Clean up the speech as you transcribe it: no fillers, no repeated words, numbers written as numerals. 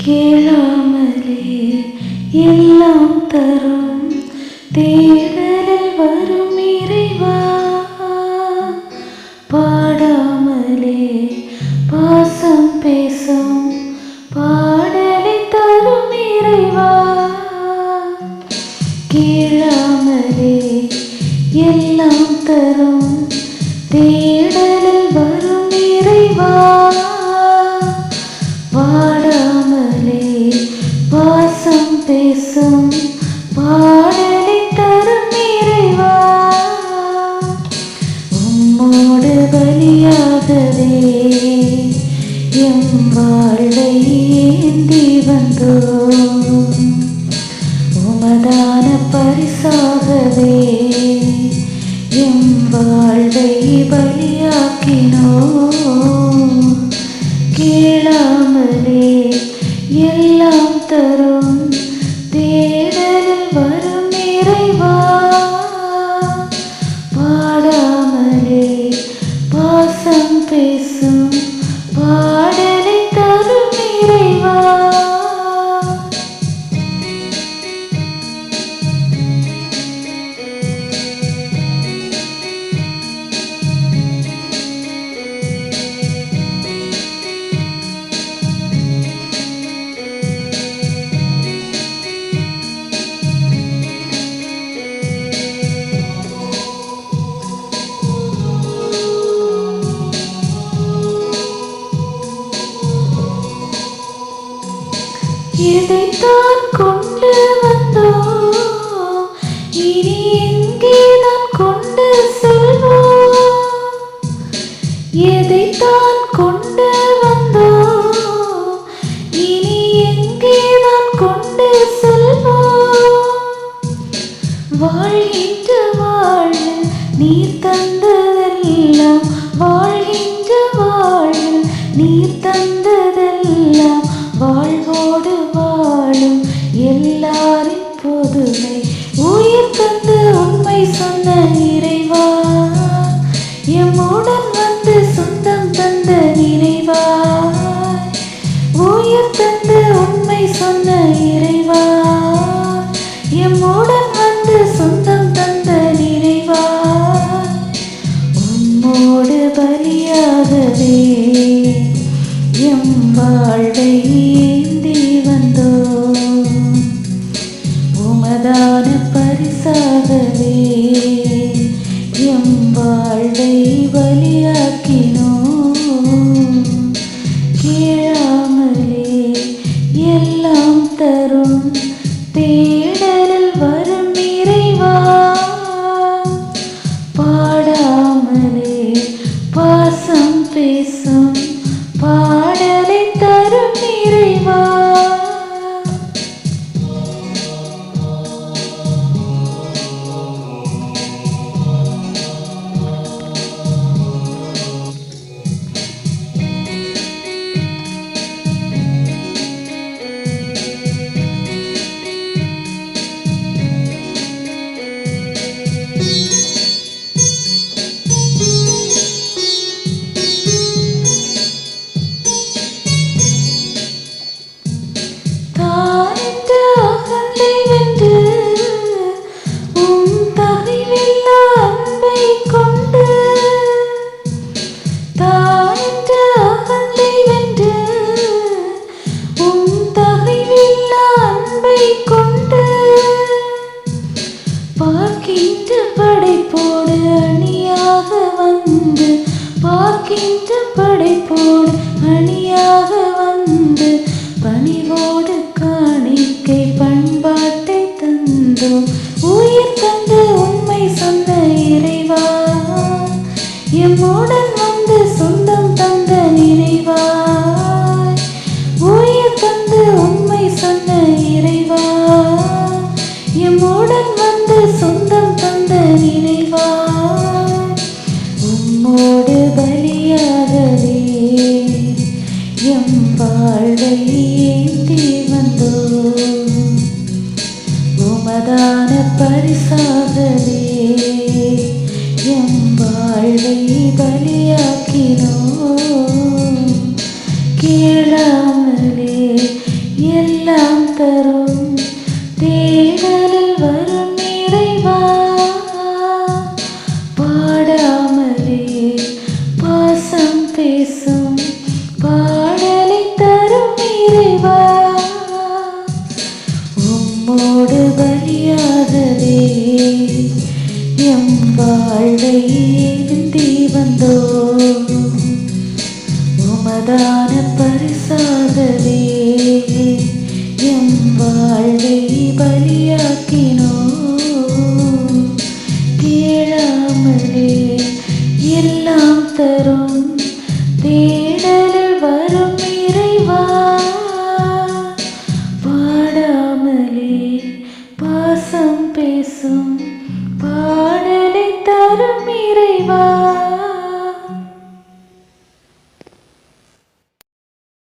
கேளாமலே எல்லாம் தரும் தேடலில் வரும் இறைவா, பாடாமலே பாசம் பேசும் பாடலை தரும் இறைவா, கேளாமலே எல்லாம் தரும் தேடலில் வரும் இறைவா, பாடாமலே பாசம் பேசும் பாடலை தரும் இறைவா, உம்மோடு பலியாகவே எம் வாழ்வை ஏந்தி வந்தோம், உமதான பரிசாகவே எம் வாழ்வை பலியாக்கினோம், கேளாமலே எல்லாம் தரும் தேடலில் வரும் இறைவா, பாடாமலே பாசம் பேசும் பாடலை தரும் இறைவா. எதைத்தான் கொண்டு வந்தோம், இனி எங்கேதான் கொண்டு செல்வோம், எதைத்தான் கொண்டு வந்தோம், இனி எங்கேதான் கொண்டு செல்வோம், வாழ்கின்ற வாழ்வில் நீர் தந்ததெல்லாம், வாழ்கின்ற வாழ்வில் நீர் தந்ததெல்லாம், வாழ்வோடு வாழும் எல்லாரின் பொதுமை, உயிர் தந்து உண்மை சொன்ன இறைவா, எம்முடன் வந்து சொந்தம் தந்த நினைவா, உயிர் தந்து உண்மை சொன்ன இறைவா, எம்முடன் வந்து சொந்தம் தந்த நினைவா, உம்மோடு பலியாகவே எம் வாழ்வை ஏந்தி வந்தோம், உமதான பரிசாகவே எம் வாழ்வை பலியாக்கினோம், கேளாமலே எல்லாம் தரும் தேடலில் வரும் இறைவா, பாடாமலே பாசம் பேசும் பாடலை தரும் இறைவா. பார்க்கின்ற படைப்போடு அணியாக வந்து, பார்க்கின்ற படைப்போடு அணியாக வந்து, பணிவோடு காணிக்கை பண்பாட்டை தந்தோம், உயிர் தந்து உண்மை சொன்ன இறைவா, எம்முடன் வந்து சொந்தம் தந்த நினைவா, உயிர் தந்து உண்மை சொன்ன இறைவா, எம்முடன் வந்து சொந்தம் தந்த நினைவா, உம்மோடு பலியாகவே எம் வாழ்வை ஏந்தி வந்தோம், உமதான பரிசாகவே எம் வாழ்வை பலியாக்கினோம், கேளாமலே எல்லாம் தரும் தேடலில் வரும் நிறைவா, பாடாமலே பாசம் பேசும் பாடலை தரும் நிறைவா, உம்மோடு பலியாகவே எம் வாழ்வை ஏந்தி வந்தோ, உமதான பரிசாகவே எம் வாழ்வை பலியாக்கினோ, கேளாமலே எல்லாம் தரும் தேடலில் வரும் இறைவா, பாடாமலே பாசம் பேசும்